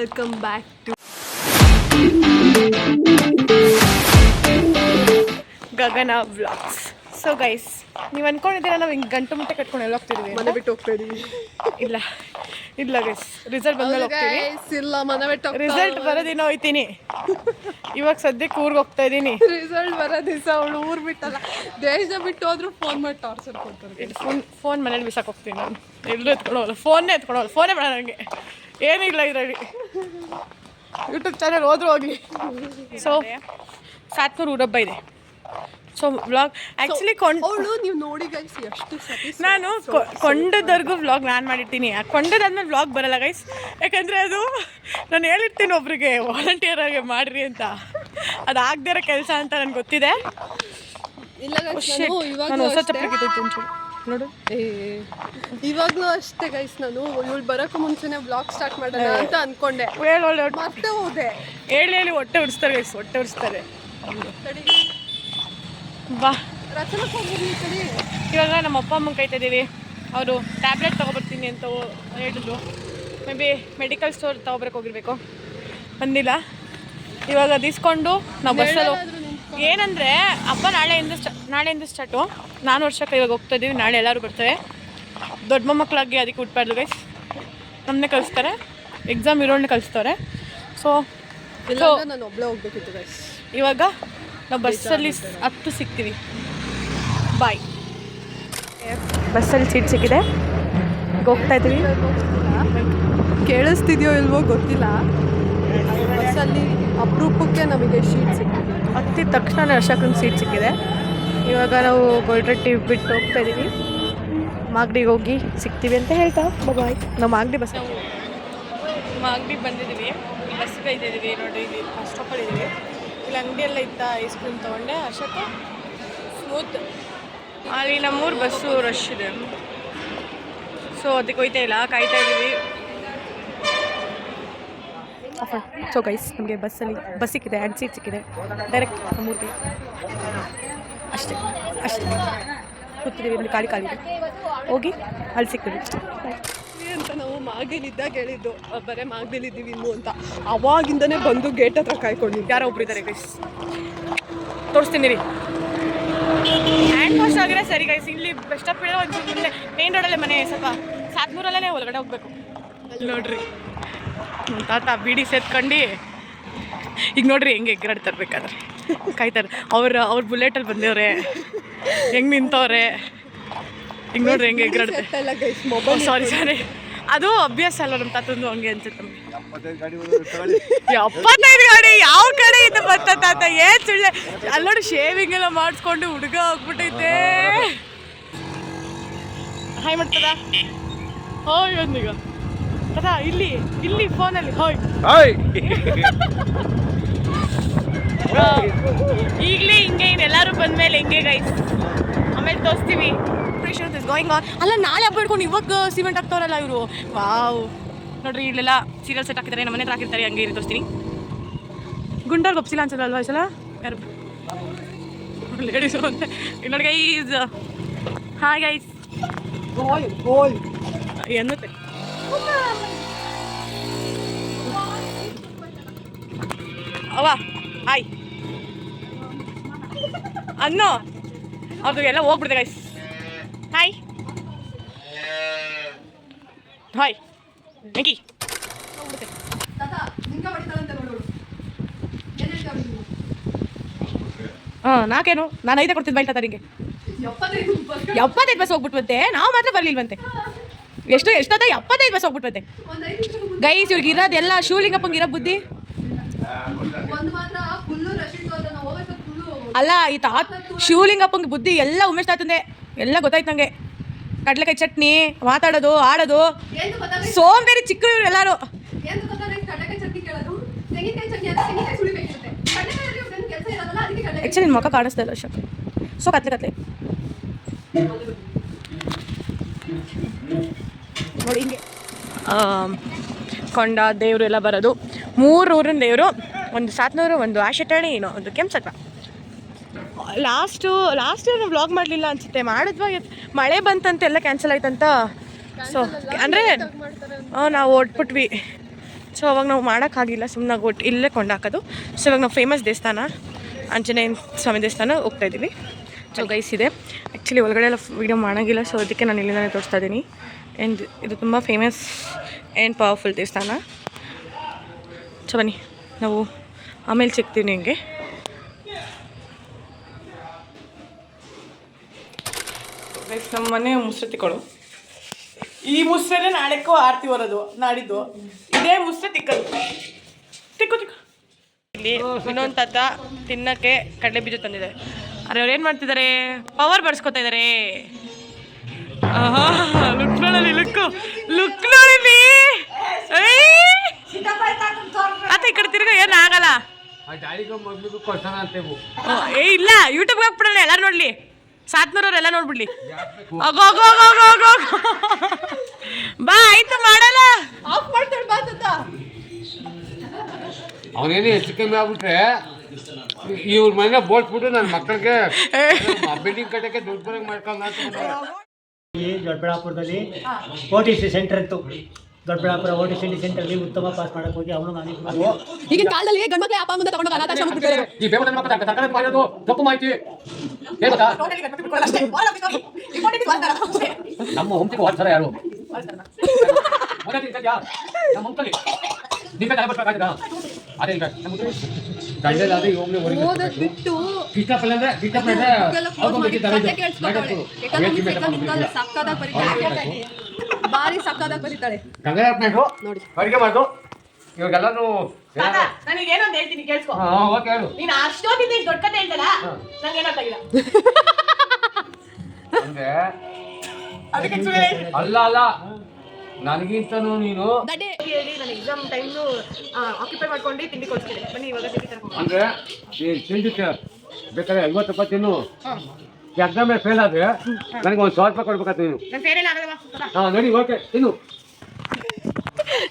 Welcome back to Gagana vlogs. So guys, ನೀವು ಅನ್ಕೊಂಡಿದ್ದೀರಾ ನಾವು ಹಿಂಗೆ ಗಂಟು ಮುಟ್ಟೆ ಕಟ್ಕೊಂಡು ಎಲ್ಲ ಹೋಗ್ತಿದ್ವಿ, ಮನೆ ಬಿಟ್ಟು ಹೋಗ್ತಾ ಇದೀವಿ. ಇಲ್ಲ ಇಲ್ಲ ಗೈಸ್, ರಿಸಲ್ಟ್ ಬಂದ್ಮೇಲೆ ಹೋಗ್ತೀನಿ. ಇಲ್ಲ, ಮನೆ ಬಿಟ್ಟು ರಿಸಲ್ಟ್ ಬರೋದಿನ ಹೋಗ್ತೀನಿ. ಇವಾಗ ಸದ್ಯಕ್ಕೆ ಊರಿಗೆ ಹೋಗ್ತಾ ಇದ್ದೀನಿ. ರಿಸಲ್ಟ್ ಬರೋ ದಿವಸ ಅವಳು ಊರು ಬಿಟ್ಟಲ್ಲ, ದೇಶ ಬಿಟ್ಟು ಹೋದ್ರು ಫೋನ್ ಮಾಡಿ ಟಾರ್ಚರ್ ಕೊಡ್ತಾರೆ. ಫೋನ್ ಮನೇಲಿ ಬಿಸಾಕ್ ಹೋಗ್ತೀನಿ ನಾನು. ಎಲ್ಲೂ ಎತ್ಕೊಳೋಲ್ಲ, ಫೋನೇ ಎತ್ಕೊಳೋಲ್ಲ, ಫೋನೇ ಬೇಡ ನನಗೆ, ಏನಿಲ್ಲ ಇದರಲ್ಲಿ. ಯೂಟ್ಯೂಬ್ ಚಾನಲ್ ಹೋದ್ರೂ ಹೋಗಲಿ. ಸೊ ಸಾತ್ನೂರು ಊರಬ್ಬ ಇದೆ. ಸೊ ವ್ಲಾಗ್ ಆ್ಯಕ್ಚುಲಿ ಅವಳು ನೀವು ನೋಡಿ ಗೈಸ್ ಎಷ್ಟು ನಾನು ಕೊಂಡದವರೆಗೂ ವ್ಲಾಗ್ ನಾನು ಮಾಡಿರ್ತೀನಿ. ಕೊಂಡದಾದ್ಮೇಲೆ ವ್ಲಾಗ್ ಬರಲ್ಲ ಗೈಸ್, ಯಾಕಂದರೆ ಅದು ನಾನು ಹೇಳಿರ್ತೀನಿ ಒಬ್ರಿಗೆ ವಾಲಂಟಿಯರ್ ಆಗಿ ಮಾಡಿರಿ ಅಂತ. ಅದು ಆಗದೇ ಇರೋ ಕೆಲಸ ಅಂತ ನನಗೆ ಗೊತ್ತಿದೆ. ಇಲ್ಲ ನಾನು ಹೊಸ ಚಪ್ಪಲಿಗೆ ಒಂಚೂರು ನೋಡು. ಇವಾಗಲೂ ಅಷ್ಟೇ ಗೈಸ್, ನಾನು ಇವಳು ಬರೋಕ್ಕೂ ಮುಂಚೆನೆ ಬ್ಲಾಗ್ ಸ್ಟಾರ್ಟ್ ಮಾಡೋಣ ಅಂತ ಅನ್ಕೊಂಡೆ. ಮತ್ತೆ ಹೋದೆ. ಹೇಳಿ ಹೊಟ್ಟೆ ಉಡಿಸ್ತಾರೆ ಗೈಸ್, ಹೊಟ್ಟೆ ಉಡಿಸ್ತಾರೆ. ಬಾ ಇವಾಗ ನಮ್ಮ ಅಪ್ಪ ಅಮ್ಮನ ಕಾಯ್ತಾ ಇದ್ದೀವಿ. ಅವರು ಟ್ಯಾಬ್ಲೆಟ್ ತೊಗೊಬರ್ತೀನಿ ಅಂತ ಹೇಳಿದ್ರು. ಮೇ ಬಿ ಮೆಡಿಕಲ್ ಸ್ಟೋರ್ ತೊಗೊಬರಕ್ಕೆ ಹೋಗಿರ್ಬೇಕು, ಬಂದಿಲ್ಲ. ಇವಾಗ ಅದು ಇಸ್ಕೊಂಡು ನಾವು ಬಸ್ಸಲ್ಲಿ ಏನಂದರೆ ಹಬ್ಬ ನಾಳೆಯಿಂದ ಸ್ಟಾರ್ಟು. ನಾನು ವರ್ಷಕ್ಕೆ ಇವಾಗ ಹೋಗ್ತಾ ಇದ್ದೀವಿ. ನಾಳೆ ಎಲ್ಲರೂ ಬರ್ತಾರೆ. ದೊಡ್ಡ ಮೊಮ್ಮಕ್ಕಳಾಗಿ ಅದಕ್ಕೆ ಹುಟ್ಟಬಾರ್ದು ಗೈಸ್, ನಮ್ಮನ್ನೇ ಕಳಿಸ್ತಾರೆ. ಎಕ್ಸಾಮ್ ಇರೋಣೆ ಕಳಿಸ್ತಾರೆ. ಸೊ ನಾನು ಒಬ್ಬಳೇ ಹೋಗ್ಬೇಕಿತ್ತು ಗೈಸ್. ಇವಾಗ ನಾವು ಬಸ್ಸಲ್ಲಿ ಹತ್ತು ಸಿಗ್ತೀವಿ. ಬಾಯ್. ಬಸ್ಸಲ್ಲಿ ಸೀಟ್ ಸಿಕ್ಕಿದೆ, ಹೋಗ್ತಾ ಇದ್ದೀವಿ. ಕೇಳಿಸ್ತಿದ್ಯೋ ಇಲ್ವೋ ಗೊತ್ತಿಲ್ಲ, ಬಸ್ಸಲ್ಲಿ ಅಪರೂಪಕ್ಕೆ ನಮಗೆ ಸೀಟ್ ಸಿಕ್ಕಿದೆ. ಹತ್ತಿದ ತಕ್ಷಣ ವರ್ಷಕ್ಕೊಂದು ಸೀಟ್ ಸಿಕ್ಕಿದೆ. ಇವಾಗ ನಾವು ಗೋಲ್ರಟ್ಟಿ ಬಿಟ್ಟು ಹೋಗ್ತಾ ಇದ್ದೀವಿ. ಮಾಗಡಿಗೆ ಹೋಗಿ ಸಿಗ್ತೀವಿ ಅಂತ ಹೇಳ್ತಾ ಬಾಯ್. ನಾವು ಮಾಗಡಿ ಬಂದಿದ್ದೀವಿ. ಬಸ್ಸಿಗೆ ಇದ್ದೀವಿ ನೋಡಿರಿ. ಇಲ್ಲಿ ಬಸ್ ಸ್ಟಾಪಲ್ಲಿ ಇದ್ದೀವಿ. ಇಲ್ಲಿ ಅಂಗಡಿಯೆಲ್ಲ ಇತ್ತ. ಐಸ್ ಕ್ರೀಮ್ ತೊಗೊಂಡೆ. ಅಷ್ಟಕ್ಕೆ ಸ್ಮೂತ್. ಅಲ್ಲಿ ನಮ್ಮೂರು ಬಸ್ಸು ರಶ್ ಇದೆ. ಸೊ ಅದಕ್ಕೆ ಹೋಯ್ತಾ ಇಲ್ಲ, ಕಾಯ್ತಾ ಇದ್ದೀವಿ. ಸೊ ಗೈಸ್, ನಮಗೆ ಬಸ್ ಸಿಕ್ಕಿದೆ, 2 ಸೀಟ್ ಸಿಕ್ಕಿದೆ. ಡೈರೆಕ್ಟ್ ನಮ್ಮೂರಿಗೆ ಅಷ್ಟೇ ಕೂತಿದ್ದೀವಿ. ಅಲ್ಲಿ ಖಾಲಿ ಹೋಗಿ ಅಲ್ಲಿ ಸಿಗ್ತೀವಿ ಅಂತ ನಾವು ಮಾಗಡಿಲಿದ್ದಾಗ ಹೇಳಿದ್ದು, ಬರೀ ಮಾಗಡಿಲಿದ್ದೀವಿ ಇನ್ನು ಅಂತ. ಅವಾಗಿಂದನೇ ಬಂದು ಗೇಟ್ ಹತ್ರ ಕಾಯ್ಕೊಂಡಿದ್ದು. ಯಾರೋ ಒಬ್ರು ಇದ್ದಾರೆ ಗೈಸ್, ತೋರಿಸ್ತೀನಿ ರೀ. ಹ್ಯಾಂಡ್ ವಾಶ್ ಆಗಿರೋ ಸರಿ ಗೈಸ್. ಇಲ್ಲಿ ಬಸ್ ಸ್ಟಾಪ್ ಇರೋ ಒಂದು ಮುಂದೆ ಮೇನ್ ರೋಡಲ್ಲೇ ಮನೆ. ಸ್ವಲ್ಪ ಸಾತ್ನೂರಲ್ಲೇ ಒಳಗಡೆ ಹೋಗ್ಬೇಕು. ನೋಡ್ರಿ ತಾತ ಬೀಡಿ ಸೇತ್ಕೊಂಡು ಈಗ ನೋಡ್ರಿ ಹೆಂಗೆ ಎಗ್ರಾಡ್ತಾರೆ. ಬೇಕಾದ್ರೆ ಕಾಯ್ತಾರೆ. ಅವ್ರ ಬುಲೆಟಲ್ಲಿ ಬಂದೇವ್ರೆ, ಹೆಂಗೆ ನಿಂತವ್ರೆ. ಈಗ ನೋಡ್ರಿ ಹೆಂಗೆ ಎಗ್ರಾಡ್ತಾರೆ. ಸಾರಿ ಅದು ಅಭ್ಯಾಸ ಅಲ್ಲ ನಮ್ಮ ತಾತಂದು, ಹಂಗೆ ಅನ್ಸುತ್ತೆ ನಮಗೆ. 75 ಗಾಡಿ ಯಾವ ಕಡೆ ಇದೆ ಬತ್ತ ತಾತ? ಏನ್ ಸುಳ್ಳೆ. ಅಲ್ಲಿ ನೋಡಿ ಶೇವಿಂಗ್ ಎಲ್ಲ ಮಾಡಿಸ್ಕೊಂಡು ಹುಡುಗ ಹೋಗ್ಬಿಟ್ಟೈತೆ. ಹಾಯ್ ಮಾಡ್ತದ? ಹೋಯ್ ಒಂದೀಗ ತಾತ ಇಲ್ಲಿ ಫೋನಲ್ಲಿ ಹೋಯ್. ಈಗಲೇ ಹಿಂಗೆ ಎಲ್ಲರೂ ಬಂದಮೇಲೆ ಹೆಂಗೆ ಗೈಸ್, ಆಮೇಲೆ ತೋರಿಸ್ತೀವಿ. Is going on. ಅಲ್ಲ, ನಾಳೆ ಹಬ್ಬ ಹಿಡ್ಕೊಂಡು ಇವಾಗ ಸಿಮೆಂಟ್ ಹಾಕ್ತಾರಲ್ಲ ಇವರು. ವಾವ್, ನೋಡ್ರಿ ಇಲ್ಲೆಲ್ಲ ಸೀರಿಯಲ್ ಸೆಟ್ ಹಾಕಿದ್ದಾರೆ, ನಮ್ಮ ಮನೆ ಹತ್ರ ಹಾಕಿರ್ತಾರೆ. ಹಂಗೆ ಇರಿ ತೋರಿಸ್ತೀನಿ. ಗುಂಡವ್ರಿಗೆ ಒಪ್ಸಿಲ್ಲ ಅನ್ಸಲ್ಲ ಈ ಸಲ ಯಾರು ಲೇಡೀಸು ಅಂತ. ನೋಡಿ ಗೈಸ್, ಹಾಯ್ ಗೈಸ್. ಎನ್ನುತ್ತೆ ಅವ ಹಾಯ್ ಅನ್ನೋ. ಅದು ಎಲ್ಲ ಹೋಗ್ಬಿಡ್ದೆ ಗೈಸ್. Hi hi Venki. ನಾಕೇನು, ನಾನು 5 ಕೊಡ್ತಿದ್ದೆ ಬೈಲ್ ತಾತ ನಿಂಗೆ. 75 ಬಸ್ ಹೋಗ್ಬಿಟ್ವಂತೆ, ನಾವು ಮಾತ್ರ ಬರಲಿಲ್ವಂತೆ. ಎಷ್ಟೊತ್ತ 75 ಬಸ್ ಹೋಗ್ಬಿಟ್ವಂತೆ ಗೈಸ್. ಇವ್ರಿಗೆ ಇರೋದೆಲ್ಲ ಶಿವಲಿಂಗಪ್ಪಂಗೆ ಇರೋ ಬುದ್ಧಿ ಅಲ್ಲ. ಈ ಶಿವಲಿಂಗಪ್ಪಂಗೆ ಬುದ್ಧಿ ಎಲ್ಲ ಉಮೇಶ್ ತಾತಂದೆ, ಎಲ್ಲ ಗೊತ್ತಾಯ್ತು ನನಗೆ. ಕಡಲೆಕಾಯಿ ಚಟ್ನಿ, ಮಾತಾಡೋದು, ಆಡೋದು, ಸೋಂಬೇರಿ ಚಿಕ್ಕರು ಇವ್ರು ಎಲ್ಲರೂ. ಆ್ಯಕ್ಚುಲಿ ನಿನ್ನ ಮುಖ ಕಾಣಿಸ್ತಾ ಇಲ್ಲ ಅಶೋಕ್. ಸೊ ಕತ್ಲೆ ನೋಡಿ ಹಿಂಗೆ ಕೊಂಡ ದೇವರು ಎಲ್ಲ ಬರೋದು. 3 ಊರಿನ ದೇವರು, ಒಂದು ಸಾತ್ನೂರು, ಒಂದು ಆಶೆಟಳ್ಳಿ, ಒಂದು ಕೆಂಪಸತ್ವ. ಲಾಸ್ಟ್ ನಾವು ವ್ಲಾಗ್ ಮಾಡಲಿಲ್ಲ ಅನಿಸುತ್ತೆ. ಮಾಡಿದ್ವಾ ಮಳೆ ಬಂತಂತೆ, ಎಲ್ಲ ಕ್ಯಾನ್ಸಲ್ ಆಯ್ತಂತ. ಸೊ ಅಂದರೆ ನಾವು ಹೊಟ್ಬಿಟ್ವಿ. ಸೊ ಅವಾಗ ನಾವು ಮಾಡೋಕ್ಕಾಗಿಲ್ಲ, ಸುಮ್ಮನೆ ಒಟ್ಟು ಇಲ್ಲೇ ಕೊಂಡಾಕೋದು. ಸೊ ಇವಾಗ ನಾವು ಫೇಮಸ್ ದೇವಸ್ಥಾನ ಆಂಜನೇಯ ಸ್ವಾಮಿ ದೇವಸ್ಥಾನ ಹೋಗ್ತಾಯಿದ್ದೀವಿ. ಸೊ ಗೈಸ್ ಇದೆ ಆ್ಯಕ್ಚುಲಿ ಒಳಗಡೆ ಎಲ್ಲ ವೀಡಿಯೋ ಮಾಡೋಂಗಿಲ್ಲ, ಸೊ ಅದಕ್ಕೆ ನಾನು ಇಲ್ಲಿಂದಲೇ ತೋರಿಸ್ತಾ ಇದ್ದೀನಿ. ಆ್ಯಂಡ್ ಇದು ತುಂಬ ಫೇಮಸ್ ಆ್ಯಂಡ್ ಪವರ್ಫುಲ್ ದೇವಸ್ಥಾನ. ಸೊ ಬನ್ನಿ ನಾವು ಆಮೇಲೆ ಸಿಗ್ತೀನಿ ನಿಮಗೆ. ಗೈಸ್ ನಮ್ಮ ಮನೆ ಮುಸ್ರೆ ತಿಕ್ಕೊಳ್ಳು. ಈ ಮುಸ್ರೆನೇ ನಾಳೆಕ್ಕೂ ಆರತಿ ಬರೋದು, ನಾಡಿದ್ದು ಇದೇ ಮುಸ್ರೆ ತಿಕ್ಕೋದು. ತಿಕ್ಕು ಇಲ್ಲಿ ಇನ್ನೊಂದು ತಾತ ತಿನ್ನಕ್ಕೆ ಕಡಲೆ ಬೀಜ ತಂದಿದೆ. ಅರೆ ಅವ್ರು ಏನು ಮಾಡ್ತಿದ್ದಾರೆ, ಪವರ್ ಬರ್ಸ್ಕೊತಾ ಇದ್ದಾರೆ. ಲುಕ್ ನೋಡಲಿ, ಲುಕ್ ನೋಡಿಲಿ. ಆತ ಈ ಕಡೆ ತಿರ್ಗ ಏನು ಆಗಲ್ಲ. ಏ ಇಲ್ಲ, ಯೂಟ್ಯೂಬ್ಗೆ ಹಾಕ್ಬಿಡೋಣ, ಎಲ್ಲರೂ ನೋಡ್ಲಿ, 700 ಎಲ್ಲ ನೋಡ್ಬಿಡ್ಲಿ. ಬಾ ಆಯ್ತು, ಮಾಡಲ್ಲ, ಆಫ್ ಮಾಡ್ತಾಳೆ ಬಾ ತಾತ. ಅವನೇನು ಹೆಚ್ಚು ಕಮ್ಮಿ ಆಗ್ಬಿಟ್ರೆ ಇವ್ರ ಮನೆ ಬೋಳ್ಸ್ಬಿಟ್ಟು ನನ್ನ ಮಕ್ಕಳಿಗೆ ಬಿಲ್ಡಿಂಗ್ ಕಟ್ಟಕ್ಕೆ ದುಡ್ಡು ಬರಂಗ್ ಮಾಡ್ಕೊಂಡ. ಈ ದೊಡ್ಡಬಳ್ಳಾಪುರದಲ್ಲಿ OTC ಸೆಂಟರ್ ಇತ್ತು. ದೊಡ್ಡಬಳ್ಳಾಪುರ OTC ಸೆಂಟರ್ಲಿ ಉತ್ತಮ ಪಾಸ್ ಮಾಡಕ್ಕೆ ಹೋಗಿ ಅವನು ನಾನು ಈಗಿನ ಕಾಲದಲ್ಲಿ ಗಂಡ್ಮಕ್ಳೆ ಅಪ್ಪ ಮುಂದೆ ತಗೊಂಡು ಅನಾಥಾಶ್ರಮ ಬಿಟ್ಟಿದ್ದಾರೆ. ಈ ಬೇಗ ನನ್ನ ಮಕ್ಕಳ ತರಕಾರಿ ಮಾಡೋದು ತಪ್ಪು ಮಾಹಿತಿ ಹೇಳ್ಬೋದಾ? ನಮ್ಮ ಹೊಂತಿಗೆ ವಾಟ್ಸರ ಯಾರು ನಮ್ಮ ಹೊಂತಲ್ಲಿ ನೀವೇ ತಲೆ ಬರ್ಬೇಕಾಗಿದ ಅದೇ ಈಗ ನಮ್ಮ ಗಂಡದಾದ್ರೆ ಹೋಗ್ಲಿ ಓದೋದ್ ಬಿಟ್ಟು ಇಷ್ಟಪಲ್ಲ ಅಂದ್ರೆ ಸಕ್ಕದಾಗಿ ಬರೀತಾಳೆ, ಬಾರಿ ಸಕ್ಕದಾಗಿ ಬರೀತಾಳೆ. ಗಂಗಾಧರ ನೋಡಿ ಅಡುಗೆ ಮಾಡೋದು ಇವಾಗೆಲ್ಲಾನು ನನಗೇನೊಂದು ಹೇಳ್ತೀನಿ ಕೇಳಿಸ್ಕೊ. ಓಕೆ ಹೇಳು. ನೀನು ಅಷ್ಟೊತ್ತಿದ್ದ ದೊಡ್ಡ ಕತೆ ಹೇಳ್ತಲ್ಲ, ನಂಗೆ ಏನಾಗ್ತಾಗಿಲ್ಲ. ಅಂದ್ರೆ ಅಲ್ಲ ನನಗಿಂತನೂ ನೀನು ಹೇಳಿ ನನ್ನ ಎಕ್ಸಾಮ್ ಟೈಮ್ನು ಆಕ್ಯುಪೈ ಮಾಡ್ಕೊಂಡು ತಿಂಡಿ ಕೊಡ್ತೀನಿ. ಬನ್ನಿ ಇವಾಗ ತಿಂಡಿ ತರ್ಕೊಂಡು. ಅಂದ್ರೆ ತಿಂಡಿಕ್ಕೆ ಬೇಕಾದ್ರೆ 50 ರೂಪಾಯಿ ತಿನ್ನು. ಎಕ್ಸಾಮ್ ಮೇಲೆ ಫೇಲ್ ಆದ್ರೆ ನನಗೆ ಒಂದು 100 ರೂಪಾಯಿ ಕೊಡ್ಬೇಕಾಗ್ತದೆ ನೀನು. ನನ್ನ ಫೇರ್ ಏನಾಗಲ್ಲ. ಹಾಂ ನೋಡಿ, ಓಕೆ ತಿನ್ನು.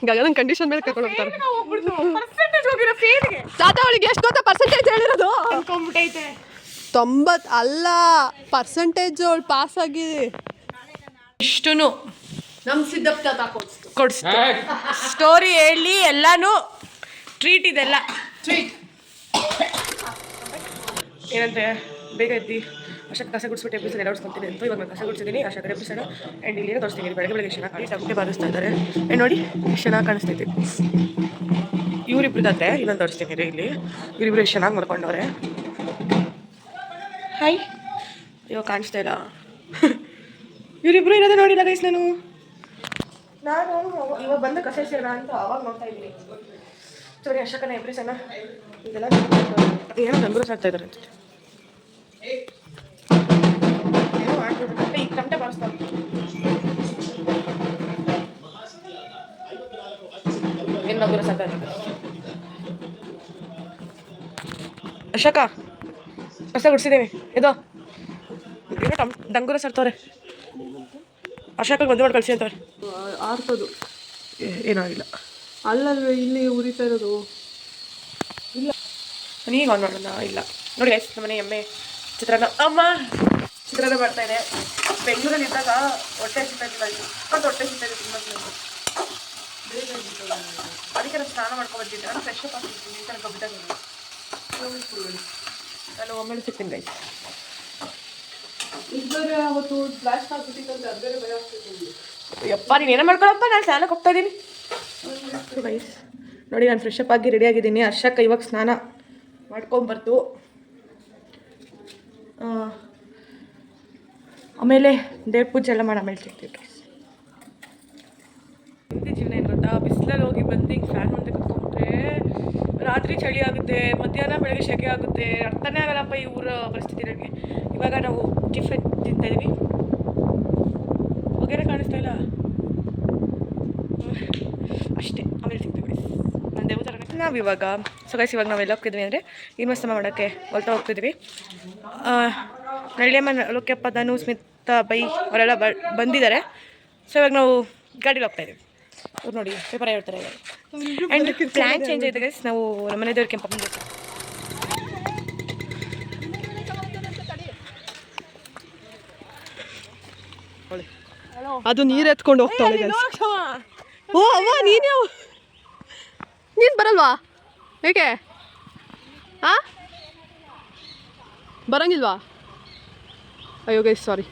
ಗಗನ ಕಂಡೀಷನ್ ಮೇಲೆ ಕರ್ಕೊಂಡು ಹೋಗ್ತಾರೆ. ಪರ್ಸೆಂಟೇಜ್ ಹೋಗಿರೋ ಫೇರ್ಗೆ ತಾತ ಅವಳಿಗೆ ಎಷ್ಟು ಗೊತ್ತಾ ಪರ್ಸೆಂಟೇಜ್ ಹೇಳಿರೋದು? ಅನ್ಕೊಂಡ್ಬಿಟ್ಟೈತೆ 90 ಅಲ್ಲ, ಪರ್ಸೆಂಟೇಜ್ ಅವಳು ಪಾಸ್ ಆಗಿ ಇಷ್ಟು ನಮ್ಮ ಸಿದ್ದಪ್ಪ ತಾತ ಕೊಡ್ಸ್ತು. ಸ್ಟೋರಿ ಹೇಳಿ ಎಲ್ಲಾನು ಟ್ರೀಟ್ ಇದೆಲ್ಲ ಟ್ರೀಟ್. ಏನಂತೆ ಬೇಗ ಎದ್ದಿ ಅಶೋಕ್ ಕಸ ಗುಡಿಸ್ಬಿಟ್ಟು ಎಬ್ಬಿಸೋದು ಎಲ್ಲ ಹೊಡ್ಸ್ಕೊತೀನಿ ಅಂತ. ಇವಾಗ ನಾನು ಕಸ ಗುಡಿಸಿದ್ದೀನಿ, ಅಶೋಕ್ ಎಬ್ಬಿಸೋಣ. ಆ್ಯಂಡ್ ಇಲ್ಲಿ ತೋರಿಸ್ತೀನಿ. ಬೆಳಗ್ಗೆ ಚೆನ್ನಾಗಿ ಕಾಣಿಸ್ತಾ ಟಮಟೆ ಬಾರಿಸ್ತಾ ಇದ್ದಾರೆ. ಆ್ಯಂಡ್ ನೋಡಿ ಎಷ್ಟು ಚೆನ್ನಾಗಿ ಕಾಣಿಸ್ತೈತಿ. ಇವರಿಬ್ರದಾದ್ರೆ ಇನ್ನೊಂದು ತೋರಿಸ್ತೀನಿ ರೀ. ಇಲ್ಲಿ ಇವರಿಬ್ರು ಎಷ್ಟು ಚೆನ್ನಾಗಿ ಮಾಡ್ಕೊಂಡವ್ರೆ. ಹಾಯ್, ಇವಾಗ ಕಾಣಿಸ್ತಾ ಇಲ್ಲ. ಇವರಿಬ್ರು ಇರೋದೇ ನೋಡಿಲ್ಲ ಗೈಸ್. ನಾನು ಇವಾಗ ಬಂದು ಕಸ ಸೇರೋಣ ಅಂತ ಅವಾಗ ನೋಡ್ತಾ ಇದ್ದೀನಿ. ಸರಿ ಅಶೋಕನ ಎಬ್ರಿಸೋಣ. ಇದೆಲ್ಲ ಏನೋ ನಂಬರು ಸಾಕ್ತಾ ಇದ್ದಾರೆ ಅಂತ. ಏನೋ ಮಾಡ್ಬಿಟ್ಟು ಈಗ ಟಮಟೆ ಬಾರಿಸ್ತಾರೆ. ಏನು ನಂಬರು ಸಾಕ್ತಾ ಇದ್ದಾರೆ. ಅಶೋಕ ಕಸ ಗುಡಿಸಿದ್ದೀವಿ. ಇದು ಏನೋ ಡಂಗೂರ ಸರ್ತವ್ರೆ. ಅಶೋಕ ಮದುವೆ ಮಾಡಿ ಕಳಿಸಿ ಅಂತವ್ರೆ. ಆರ್ತದು ಏನೂ ಆಗಿಲ್ಲ. ಅಲ್ಲಲ್ವೇ ಇಲ್ಲಿ ಉರಿತಾ ಇರೋದು. ಇಲ್ಲ ಈಗ ಆನ್ ಮಾಡೋಣ. ಇಲ್ಲ ನೋಡಿ ಗೈಸ್, ನಮ್ಮನೆ ಎಮ್ಮೆ ಚಿತ್ರಾನ್ನ ಚಿತ್ರಾನ್ನ ಮಾಡ್ತಾ ಇದೆ. ಬೆಂಗಳೂರಲ್ಲಿ ಇದ್ದಾಗ ಹೊಟ್ಟೆ ಸಿಗ್ತಾಯಿಲ್ಲ, ಇಪ್ಪತ್ತು ಹೊಟ್ಟೆ ಸಿಗ್ತಾಯಿದೆ ತುಂಬ. ಅದಕ್ಕೆ ನಾನು ಸ್ನಾನ ಮಾಡ್ಕೊಬರ್ತಿದ್ದೆ. ನಾನು ಫ್ರೆಶ್ ಅಪ್ ಆಗ್ತಿದ್ದೀನಿ. ಈ ಥರ ಕಬ್ಬಿಟ್ಟಾಗ ನಾನು ಒಮ್ಮೆಲೆ ಸಿಗ್ತೀನಿ ಗೈಸ್. ಇಬ್ಬರು ಅವತ್ತು ಬ್ಲಾಸ್ಟ್ ಆಗ್ಬಿಟ್ಟಿತ್ತಂತೆ, ಅದೇ ಭಯ ಆಗ್ತಿತ್ತು. ಯಪ್ಪ ನೀನು ಏನೇ ಮಾಡ್ಕೊಳಪ್ಪ, ನಾನು ಸ್ನಾನಕ್ಕೆ ಹೋಗ್ತಾ ಇದ್ದೀನಿ ಗೈಸ್. ನೋಡಿ ನಾನು ಫ್ರೆಶ್ ಅಪ್ ಆಗಿ ರೆಡಿ ಆಗಿದ್ದೀನಿ. ಅರ್ಷಕ್ಕ ಇವಾಗ ಸ್ನಾನ ಮಾಡ್ಕೊಂಬರ್ತು. ಆಮೇಲೆ ದೇವ್ರ ಪೂಜೆ ಎಲ್ಲ ಮಾಡಿ ಆಮೇಲೆ ಸಿಗ್ತೀವಿ ಗೈಸ್. ಜೀವನ ಏನು ಗೊತ್ತಾ, ಬಿಸಿಲಲ್ಲಿ ಹೋಗಿ ಬಂದು ಈಗ ಫ್ಯಾನ್ ಮುಂದೆ ಕುತ್ಕೊಂಡ್ರೆ ರಾತ್ರಿ ಚಳಿ ಆಗುತ್ತೆ, ಮಧ್ಯಾಹ್ನ ಬೆಳಗ್ಗೆ ಸೆಕೆ ಆಗುತ್ತೆ. ಅರ್ಥನೇ ಆಗಲ್ಲಪ್ಪ ಈ ಊರ ಪರಿಸ್ಥಿತಿ ನನಗೆ. ಇವಾಗ ನಾವು ಟಿಫನ್ ತಿಂತಾಯಿದ್ದೀವಿ. ಹೊಗೆರೆ ಕಾಣಿಸ್ತಾ ಇಲ್ಲ ಅಷ್ಟೇ. ಆಮೇಲೆ ಸಿಗ್ತೀವಿ ಗೈಸ್. ನಾನು ದೇವತರ ನಾವು ಇವಾಗ ಇವಾಗ ನಾವೆಲ್ಲ ಹೋಗ್ತಿದ್ವಿ ಅಂದರೆ ಇನ್ವೆಸ್ತಮ ಮಾಡೋಕ್ಕೆ ಹೊಲ್ತಾ ಹೋಗ್ತಿದ್ವಿ. ನಳ್ಳಿಯಮ್ಮ ಲೋಕ್ಯಪ್ಪ, ಧನು, ಸ್ಮಿತಾ, ಬೈ ಅವರೆಲ್ಲ ಬಂದಿದ್ದಾರೆ. ಸೊ ಇವಾಗ ನಾವು ಗಾಡೀಲಿ ಹೋಗ್ತಾಯಿದ್ದೀವಿ. ಅವ್ರು ನೋಡಿ ಪೇಪರ್ ಹೇಳ್ತಾರೆ. ಆ್ಯಂಡ್ ಪ್ಲ್ಯಾನ್ ಚೇಂಜ್ ಆಯಿತು ಗೈಸ್. ನಾವು ನಮ್ಮನೆ ದೇವ್ರ ಕೆಂಪಮ್ಮ ದೇವಸ್ಥಾನ. ಅದು ನೀರು ಎತ್ಕೊಂಡು ಹೋಗ್ತಾಳೆ. ಓ ಅವ್ವ ನೀನೇ ಬರಲ್ವಾ? ಏಕೆ? ಹಾಂ, ಬರಂಗಿಲ್ವಾ? ಅಯ್ಯೋ ಗೈಸ್ ಸಾರಿ.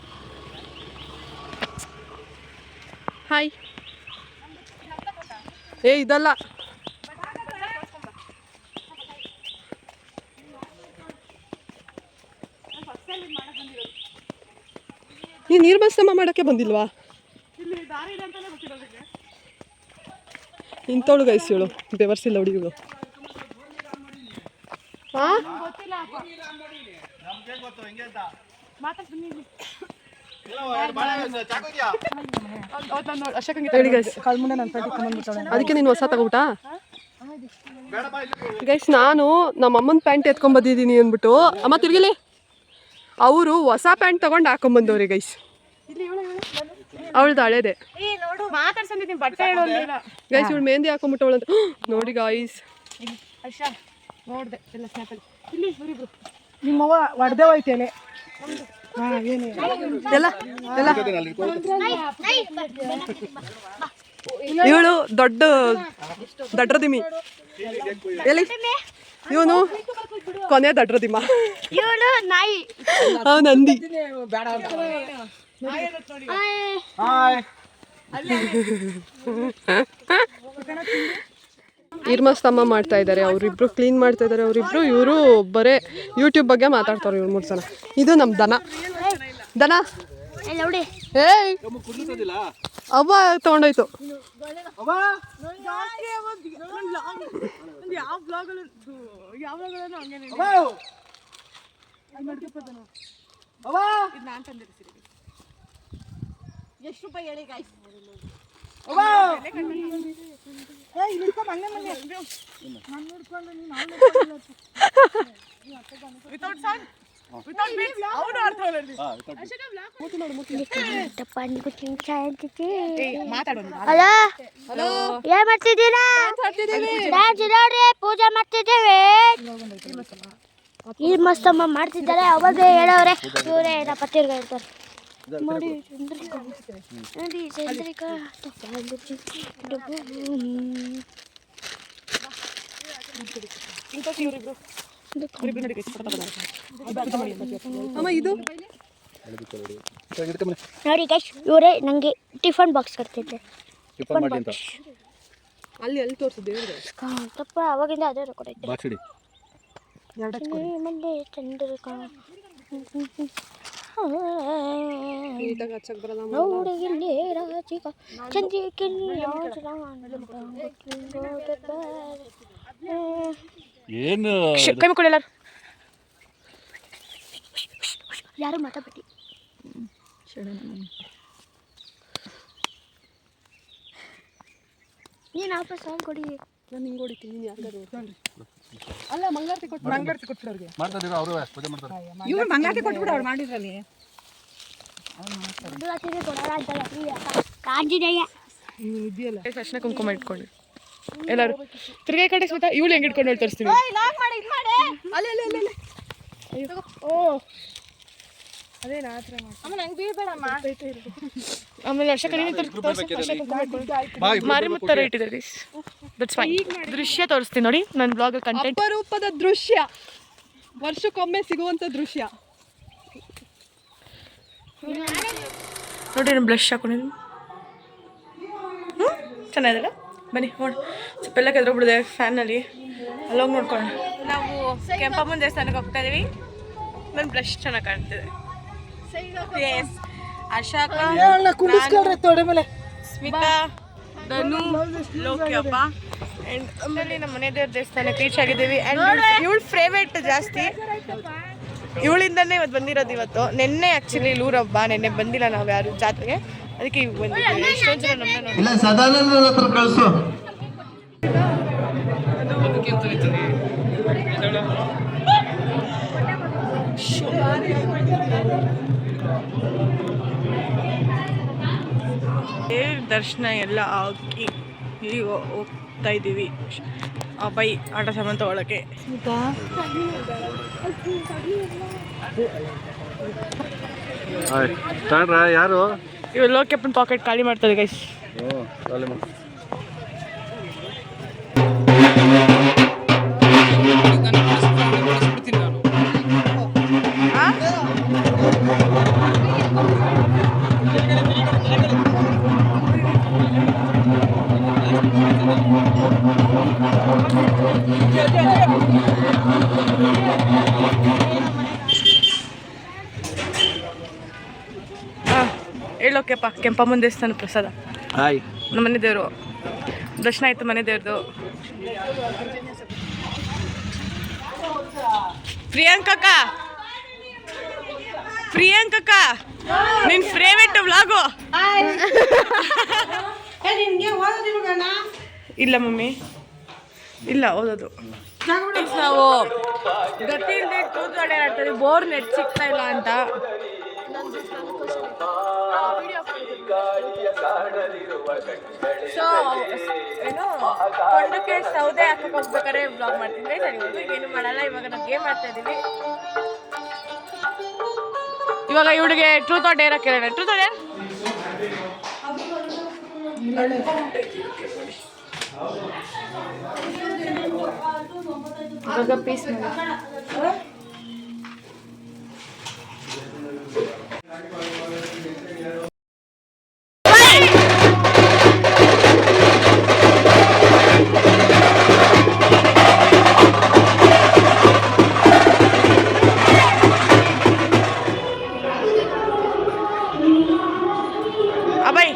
ಹಾಯ್. ಏ ಇದಲ್ಲ, ನೀನು ನೀರು ಬಸ್ತಮ್ಮ ಮಾಡೋಕ್ಕೆ ಬಂದಿಲ್ವಾ? ಇಂಥವಳು ಗೈಸ್ ಇವಳು, ಬೆವರ್ಸಿಲ್ಲ ಹುಡುಗಿಗಳು. ಹಾಂ, ಹೇಳಿ ಗೈಸ್. ಅದಕ್ಕೆ ನೀನು ಹೊಸ ತಗೋಬಿಟ್ಟಾ ಗೈಸ್? ನಾನು ನಮ್ಮ ಅಮ್ಮನ ಪ್ಯಾಂಟ್ ಎತ್ಕೊಂಡ್ಬಂದಿದ್ದೀನಿ ಅಂದ್ಬಿಟ್ಟು ಅಮ್ಮ ತಿರ್ಗಿಲಿ, ಅವರು ಹೊಸ ಪ್ಯಾಂಟ್ ತೊಗೊಂಡು ಹಾಕೊಂಬಂದವ್ರಿ ಗೈಸ್. ಅವಳ್ದು ಹಳೇದೆ ಗೈಸ್. ಇವಳು ಮೆಹಂದಿ ಹಾಕೊಂಡ್ಬಿಟ್ಟವಳಂತ ನೋಡಿ ಗೈಸ್. ನಿಮ್ಮವ್ವ ಒಡ್ದೆ ಹೋಯ್ತೇನೆ ಎಲ್ಲ ಎಲ್ಲ. ಇವಳು ದೊಡ್ಡ ದಡ್ರದಿಮಿ. ಎಲ್ಲಿ ಇವನು ಕೊನೆ ದಡ್ರದಿಮ್ಮ. ಅವ್ ನಂದಿ. ಇರ್ಮಸ್ತಮ್ಮ ಮಾಡ್ತಾ ಇದ್ದಾರೆ ಅವರಿಬ್ರು, ಕ್ಲೀನ್ ಮಾಡ್ತಾ ಇದ್ದಾರೆ ಅವರಿಬ್ರು. ಇವರು ಬರೇ ಯೂಟ್ಯೂಬ್ ಬಗ್ಗೆ ಮಾತಾಡ್ತಾರೆ ಇವ್ರು 3 ಜನ. ಇದು ನಮ್ಮ ದನ. ದನ ಏಯ್ ಅವ್ವ ತಗೊಂಡೋಯ್ತು. ಎಷ್ಟು ರೂಪಾಯಿ ಹೇಳಿ ಗಾಯ್ಸ್? ಹಲೋ, ಏನ್ ಮಾಡ್ತಿದ್ದೀರಾ? ಪೂಜೆ ಮಾಡ್ತಿದ್ದೇವೆ. ಈ ಮಸ್ತಮ್ಮ ಮಾಡ್ತಿದ್ದಾರೆ. ಅವಾಗ ಹೇಳವ್ರೆ ಇವರೇ ಏನಪ್ಪ ತಿರ್ಗ ಇರ್ತಾರೆ ನೋಡಿ. ಚಂದ್ರಿಕಾ ಅಮ್ಮ ಇದು ನೋಡಿ ಗೈಸ್, ಇವರೇ ನನಗೆ ಟಿಫನ್ ಬಾಕ್ಸ್ ಕೊಡ್ತಿದ್ದೆ. ಟಿಫನ್ ಬಾಕ್ಸ್ ಅಲ್ಲಿ ಎಲ್ಲಿ ತೋರಿಸಿದ್ದೆ ತಪ್ಪ ಅವಾಗಿಂದ ಅದೇ ಕೊಡೈತೆ. ಮಂಡೆ ಚಂದ್ರಿಕಾ ನೋಡಿಗಿಲ್ಲಿ ರಾಜಿಕ ಚಂದ್ರಿಕಿಲ್ಲಿ ಏನು ಕೈ ಮುಕ್ಕೊಳ್ಳಿ ಎಲ್ಲರೂ. ಯಾರು ಮಾತಾಡ್ಬಿಟ್ಟು ನೀನು ವಾಪಸ್ ಸಾಂಗ್ ಕೊಡಿ. ನಾನು ಹಿಂಗೆ ಹೊಡಿತೀನಿ. ನೀನು ಯಾರಿಗಾರು ಅಲ್ಲ ಮಂಗಳಾರತಿ ಕೊಟ್ಟು ಮಾಡ್ತಾರೆ ಅವರು ಪೂಜೆ ಮಾಡ್ತಾರೆ. ಇವ್ರು ಮಂಗಾತಿ ಕೊಟ್ಬಿಡು ಅವ್ರು ಮಾಡಿದ್ರಲ್ಲಿ. ಆಂಜನೇಯ ಇದೆಯಲ್ಲ ಅರ್ಶಿನ ಕುಂಕುಮ ಇಟ್ಕೊಳ್ಳಿ ಎಲ್ಲರೂ. ತಿರ್ಗಾ ಕಡೆ ಸ್ಮಿತಾ ಇವಳು ಹೆಂಗೆ ಇಟ್ಕೊಂಡು ಹೇಳಿ ತೋರಿಸ್ತೀನಿ. ಓ ಅದೇನ ಆ ಥರ ಆಮೇಲೆ ವರ್ಷ ಕಡೆ ಮಾರಿ ಮುತ್ತರ ಇಟ್ಟಿದ್ದಾರೆ. That's fine. ದೃಶ್ಯ ತೋರಿಸ್ತೀನಿ ನೋಡಿ ನನ್ನ ಬ್ಲಾಗ್ ಕಂಟೆಂಟ್. ಅಪರೂಪದ ದೃಶ್ಯ, ವರ್ಷಕ್ಕೊಮ್ಮೆ ಸಿಗುವಂಥ ದೃಶ್ಯ ನೋಡಿ. ನಾನು ಬ್ಲಷ್ ಹಾಕೊಂಡಿದ್ದೀನಿ. ಚೆನ್ನಾಗಿದಲ್ಲ? ಬನ್ನಿ ನೋಡಿ. ಸ್ವಲ್ಪ ಎಲ್ಲ ಕೆದ್ರೋಗ್ಬಿಡಿದೆ ಫ್ಯಾನಲ್ಲಿ. ಅಲ್ಲೋಗಿ ನೋಡ್ಕೊಳ್ಳೋಣ. ನಾವು ಕೆಂಪಮ್ಮನ ದೇವಸ್ಥಾನಕ್ಕೆ ಹೋಗ್ತಾ ಇದೀವಿ. ನನ್ನ ಬ್ಲಷ್ ಚೆನ್ನಾಗಿ ಕಾಣ್ತಿದೆ. ಎಸ್, ಅಶಾಕ, ಸ್ಮಿತಾ, ಧನು, ಲೋಕಿಯಪ್ಪ ಆ್ಯಂಡ್ ಆಮೇಲೆ ನಮ್ಮ ಮನೆ ದೇವ್ರ ದೇವಸ್ಥಾನಕ್ಕೆ ರೀಚ್ ಆಗಿದ್ದೀವಿ. ಆ್ಯಂಡ್ ಇವಳು ಫೇವ್ರೇಟ್ ಜಾಸ್ತಿ, ಇವಳಿಂದನೇ ಇವತ್ತು ಬಂದಿರೋದು. ಇವತ್ತು ನೆನ್ನೆ ಆ್ಯಕ್ಚುಲಿ ಲೂರಬ್ಬ, ನೆನ್ನೆ ಬಂದಿಲ್ಲ ನಾವು ಯಾರು ಜಾತ್ರೆಗೆ, ಅದಕ್ಕೆ ಇವಾಗ ಬಂದಿದ್ದೀವಿ. ಎಷ್ಟೊಂದು ಜನ ನಮ್ಮನ್ನ ನೋಡಿ ದರ್ಶನ ಎಲ್ಲ ಆಗಿ ಈಗ ಹೋಗ್ತಾ ಇದ್ದೀವಿ ಬೈ ಆಟ ಸಾಮಾನು ತಗೊಳಕ್ಕೆ. ಯಾರು ಇವಾಗ ಲೋಕಪ್ಪನ ಪಾಕೆಟ್ ಖಾಲಿ ಮಾಡ್ತಾರೆ ಗೈಸ್. ಹೇಳೋಕೆಪ್ಪ ಕೆಂಪಮ್ಮನ ದೇವಸ್ಥಾನ ಪ್ರಸಾದ ಹಾಯ್. ನಮ್ಮ ಮನೆ ದೇವರು ದರ್ಶನ ಆಯ್ತು ಮನೆ ದೇವ್ರದ್ದು. ಪ್ರಿಯಾಂಕಕ್ಕ ನಿನ್ ಫೇವರೆಟ್ ವ್ಲಾಗು. ಇಲ್ಲ ಮಮ್ಮಿ ಇಲ್ಲ ಓದೋದು. ನಾವು ಗತಿ ಇಲ್ಲದೆ ಕೂತ್ಗಡೆ ಆಡ್ತೀವಿ, ಬೋರ್ ನೆಟ್ ಸಿಗ್ತಾ ಇಲ್ಲ ಅಂತ. ಸೊ ಏನು ಕೊಂಡಕ್ಕೆ ಸೌದೆ ಹಾಕಕ್ಕೆ ಹೋಗ್ಬೇಕಾದ್ರೆ ಬ್ಲಾಗ್ ಮಾಡ್ತಿದ್ವಿ. ಸರಿ ಏನು ಮಾಡಲ್ಲ, ಇವಾಗ ನಾವು ಗೇಮ್ ಮಾಡ್ತಾ ಇದೀವಿ. ಇವಾಗ ಇವಳಿಗೆ ಟ್ರೂತ್ ಆರ್ ಡೇರ್ ಕೇಳೋಣ. ಟ್ರೂತ್ ಆರ್ ಡೇರ್ ಪೀಸ್ ಅಬ್ಬಾಯ್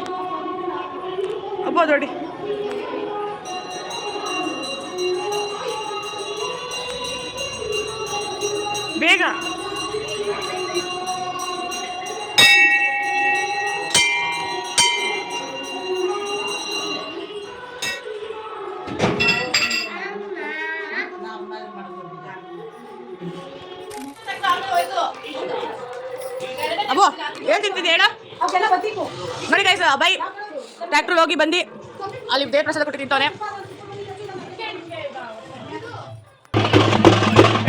ಅಬ್ಬ ನೋಡಿ ಬೇಗ. ಅಬ್ಬೋ ಹೇಳ್ತಿರ್ತಿದ್ದೆ ಹೇಳ ನೋಡಿ ಗೈಸ್. ಅಬ್ಬಾಯ್ ಟ್ರ್ಯಾಕ್ಟರ್ ಹೋಗಿ ಬಂದು ಅಲ್ಲಿ ದೇವ್ರ ಪ್ರಸಾದ ಕೊಟ್ಟು ತಿಂತವನೆ.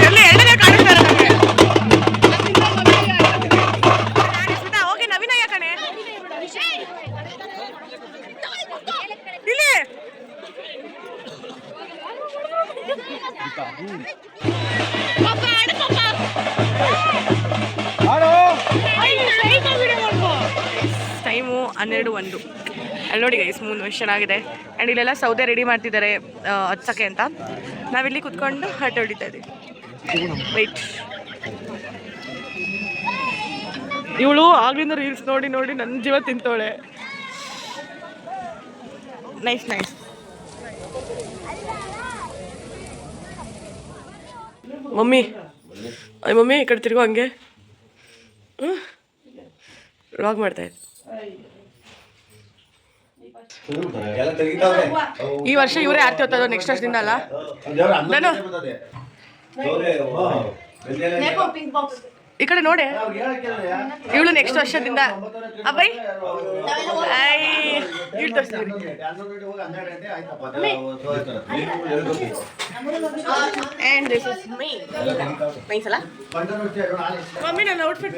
ಎಣ್ಣೆ ಕಾಣಿಸ್ತಾರೆ ನನಗೆ. ಹೋಗಿ ನವೀನಯ್ಯ ಕಣೆ ಇಲ್ಲಿ. ಟೈಮು 12:01. ಅಲ್ಲಿ ನೋಡಿ ಗೈಸ್ 3 ವರ್ಷ ಚೆನ್ನಾಗಿದೆ. ಆ್ಯಂಡ್ ಇಲ್ಲೆಲ್ಲ ಸೌದೆ ರೆಡಿ ಮಾಡ್ತಿದ್ದಾರೆ ಹಚ್ಚಕ್ಕೆ ಅಂತ. ನಾವಿಲ್ಲಿ ಕುತ್ಕೊಂಡು ಹರಟೆ ಹೊಡಿತಾ ಇದ್ದೀವಿ. ವೆಯ್ಟ್. ಇವಳು ಆಗ್ಲಿಂದ ರೀಲ್ಸ್ ನೋಡಿ ನೋಡಿ ನನ್ನ ಜೀವ ತಿಂತವಳೆ. Nice nice. ಮಮ್ಮಿ ಮಮ್ಮಿ ಈ ಕಡೆ ತಿರ್ಗೋ ಹಂಗೆ. ವ್ಲಾಗ್ ಮಾಡ್ತಾ ಇದ್ದೆ. ಈ ವರ್ಷ ಇವರೇ ಆರ್ತಿ ಹೊತ್ತದು, ನೆಕ್ಸ್ಟ್ ವರ್ಷದಿಂದ ಅಲ್ಲ. ನಾನು ಈ ಕಡೆ ನೋಡೆ, ಇವಳು ನೆಕ್ಸ್ಟ್ ವರ್ಷದಿಂದ. ಅಬ್ಬೈ ಇವಳು ತೋರಿಸ್ತೀನಿ. And this is me. Nice ಅಲ್ಲ ಮಮ್ಮಿ? ನನ್ನ ಔಟ್ಫಿಟ್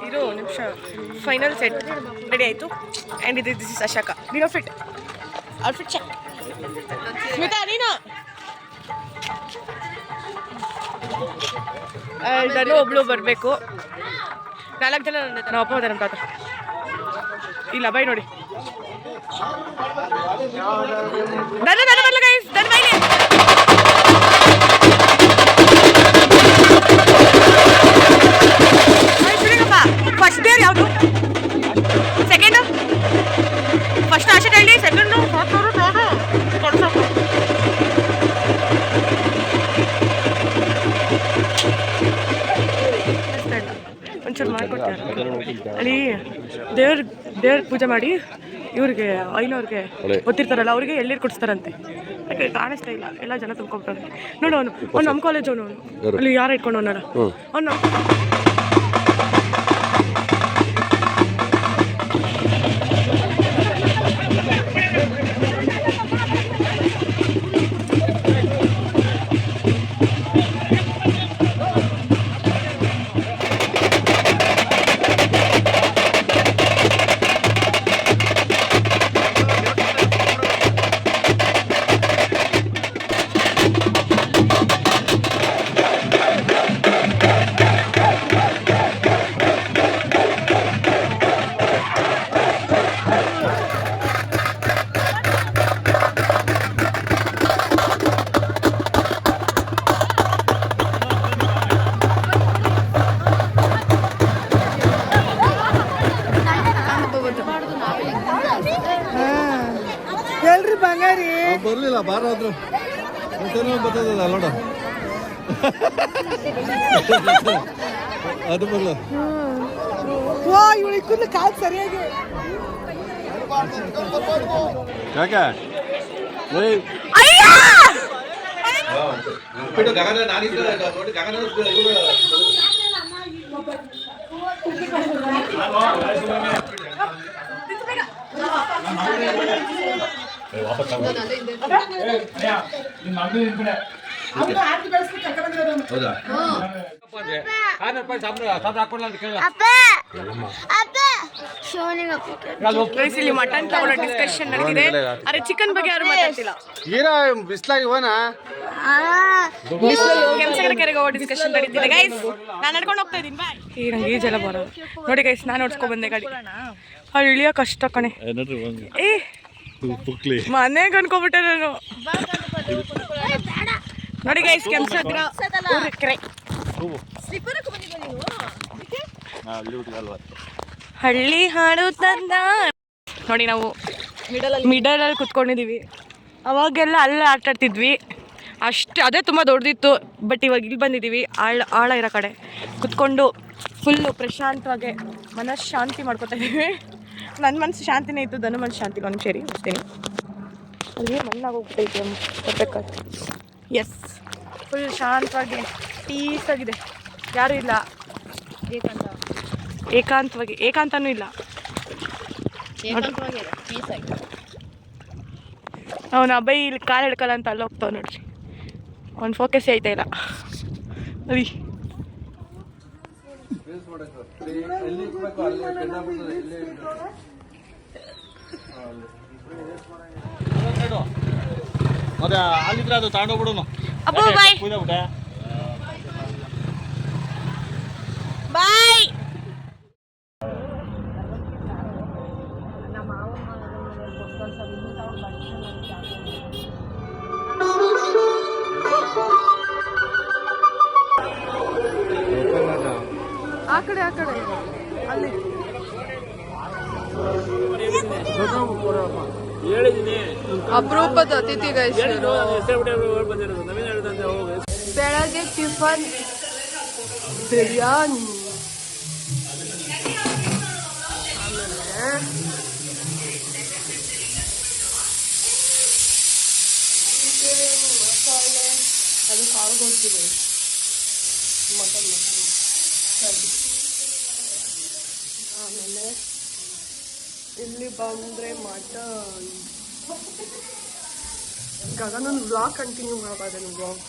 ಇರು ನಿಮಿಷ. ಫೈನಲ್ ಸೆಟ್ ರೆಡಿ ಆಯಿತು. ಆ್ಯಂಡ್ ದಿಸ್ ಇಸ್ ಅಶಾಕ. ನೀನು ಔಟ್ಫಿಟ್ ಚೆಕ್. ಸ್ಮಿತಾ ನೀನು ನಾನು ಒಬ್ಳು ಬರಬೇಕು. 4 ಜನ ನಮ್ಮ ಅಪ್ಪ ಹೋದ ನಮ್ಮ ತಾತ. ಇಲ್ಲ ಬೈ ನೋಡಿ ನನ್ನ ಬರಲ್ಲ ಗೈಸ್. ನನ್ನ ಬೈಲಿ ಫಸ್ಟ್ ಡೇರ್ ಯಾವುದು? ಸೆಕೆಂಡು ಫಸ್ಟ್ ಆಶೆ ಹೇಳಿ. ಸೆಕೆಂಡು ಕೊಡ್ಸೋದು. ಒಂಚೂರು ಮಾಡ್ಕೊಡ್ತಾರೆ ಅಲ್ಲಿ. ದೇವ್ರ ಪೂಜೆ ಮಾಡಿ ಇವ್ರಿಗೆ ಐನವ್ರಿಗೆ ಗೊತ್ತಿರ್ತಾರಲ್ಲ ಅವ್ರಿಗೆ ಎಳ್ಳೀರು ಕೊಡಿಸ್ತಾರಂತೆ. ಯಾಕೆ ಕಾಣಿಸ್ತಾ ಇಲ್ಲ, ಎಲ್ಲ ಜನ ತುಂಬ್ಕೊಬಿಟ್ಟಾರೆ. ನೋಡು ಅವ್ನು ನಮ್ಮ ಕಾಲೇಜ್ ಅವನು ಅಲ್ಲಿ ಯಾರು ಇಟ್ಕೊಂಡು ಅವನಲ್ಲ ಅವ್ನು. ಬಾರ ಹೋದ್ರು ಮತ್ತೇನೋ ಬರ್ತದಲ್ಲ ನೋಡ ಅದು ಬರಲ್ಲ ವಾ ಇವಳು ಇಕ್ಕುದು ಕಾಲು ಸರಿಯಾಗಿ ಯಾಕೆ ಏಯ್ ಗೈಸ್ ಇಲ್ಲಿ ಮಟನ್ ತಗೊಳ್ಳೋ ಡಿಸ್ಕಷನ್ ನಡೆದಿದೆ ಅರೆ ಚಿಕನ್ ಬಗ್ಗೆ ಯಾರು ಮಾತಾಡ್ತಿಲ್ಲ ಬಿಸ್ಲಾಗಿ ಹೋನ ಕೆಂಚಗರ ಕೆರೆಗೆ ಹೋಗೋ ಡಿಸ್ಕಷನ್ ನಡೀತಿದೆ ಗೈಸ್ ನಾನು ನಡ್ಕೊಂಡು ಹೋಗ್ತಾ ಇದ್ದೀನಿ ಬಾಯ್ ಈಗ ನಂಗೆ ಈಜೆಲ್ಲ ಬರೋದು ನೋಡಿ ಗೈಸ್ ನಾನು ಓಡಿಸ್ಕೊಂಡ್ ಬಂದೆ ಗಾಡಿ ಅಲ್ಲಿ ಇಳಿಯೋ ಕಷ್ಟ ಕಣೆ ಏ ಮನೆಗೆ ಅನ್ಕೋಬಿಟ್ಟೆ ನಾನು ನೋಡಿ ಗೈಸ್ ಕೆಂಚಗರ ಕೆರೆ ಹಳ್ಳಿ ಹಾಡು ತಂದ ನೋಡಿ ನಾವು ಮಿಡಲಲ್ಲಿ ಕುತ್ಕೊಂಡಿದ್ದೀವಿ ಅವಾಗೆಲ್ಲ ಅಲ್ಲೇ ಆಟಾಡ್ತಿದ್ವಿ ಅಷ್ಟು ಅದೇ ತುಂಬ ದೊಡ್ಡದಿತ್ತು ಬಟ್ ಇವಾಗ ಇಲ್ಲಿ ಬಂದಿದ್ದೀವಿ ಆಳ ಇರೋ ಕಡೆ ಕುತ್ಕೊಂಡು ಫುಲ್ಲು ಪ್ರಶಾಂತವಾಗಿ ಮನಃಶಾಂತಿ ಮಾಡ್ಕೊತಾ ಇದ್ದೀವಿ ನನ್ನ ಮನಸ್ಸು ಶಾಂತಿನೇ ಇತ್ತು ನನ್ನ ಮನಸ್ಸು ಶಾಂತಿ ಒಂದು ಸೇರಿ ಹೋಗ್ತೀನಿ ಅಲ್ಲಿ ಮಣ್ಣಾಗೋಗ್ಬಿಟ್ಟೈತೆ ಕೊಟ್ಟಬೇಕಾದ್ರೆ ಎಸ್ ಫುಲ್ ಶಾಂತವಾಗಿ ಪೀಸಾಗಿದೆ ಯಾರೂ ಇಲ್ಲ ಏಕಾಂತವಾಗಿ ಏಕಾಂತನೂ ಇಲ್ಲ ಅವನು ಅಬ್ಬೈ ಇಲ್ಲಿ ಕಾಲು ಹಿಡ್ಕಲ್ಲ ಅಂತ ಅಲ್ಲಿ ಹೋಗ್ತಾವ ನೋಡ್ರಿ ಅವ್ನು ಫೋಕಸ್ ಆಯ್ತಾ ಇಲ್ಲ ಅವಿ ಮತ್ತೆ ಅಲ್ಲಿದ್ರೆ ಅದು ತಗೊಂಡೋಗ್ಬಿಡೋನು ಅಬ್ಬು ಬಾಯ್ ಬಾಯ್ ಆ ಕಡೆ ಅಲ್ಲಿ ಅಪರೂಪದ ಅತಿಥಿ ಗೈಸ್ ಬೆಳಗ್ಗೆ ಟಿಫನ್ ಬಿರಿಯಾನಿ ಆಮೇಲೆ ಮಸಾಲೆ ಅದು ಕಾಳು ಕೊಡ್ತೀವಿ ಮಟನ್ ಆಮೇಲೆ ಇಲ್ಲಿ ಬಂದರೆ ಮಟನ್ ಗಗನನ್ ವ್ಲಾಗ್ ಕಂಟಿನ್ಯೂ ಮಾಡ್ಬಾರ್ದು ನೀವು ವ್ಲಾಗ್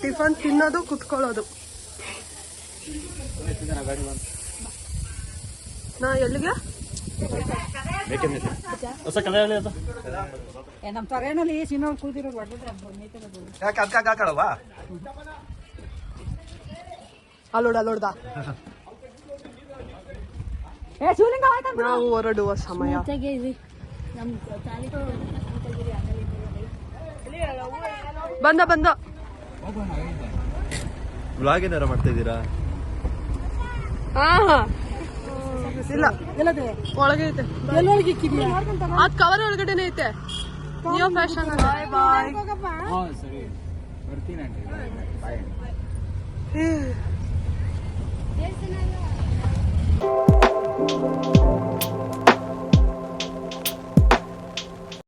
ಟಿಫನ್ ತಿನ್ನೋದು ಕುತ್ಕೊಳ್ಳೋದು ನಾ ಎಲ್ಲಿಗೆ ನಮ್ಮ ತರೇನಲ್ಲಿ ಸಿನಿಮಾ ಕೂತಿರೋದು ಯಾಕೆ ಅದಕ್ಕೆ ಹಾಕಳವಾ ಅಲ್ಲೋಡ್ದ ನಾವು ಹೊರಡುವ ಸಮಯ ಬಂದ ವ್ಲಾಗ್ ಏನಾರ ಮಾಡ್ತಾ ಇದ್ದೀರಾ ಇಲ್ಲ ಒಳಗೆ ಐತೆ ಅದ್ ಕವರ್ ಒಳಗಡೆನೆ ಐತೆ ನ್ಯೂ ಫ್ಯಾಷನ್ ಬಾಯ್ ಬಾಯ್ ದೇವಸ್ಥಾನ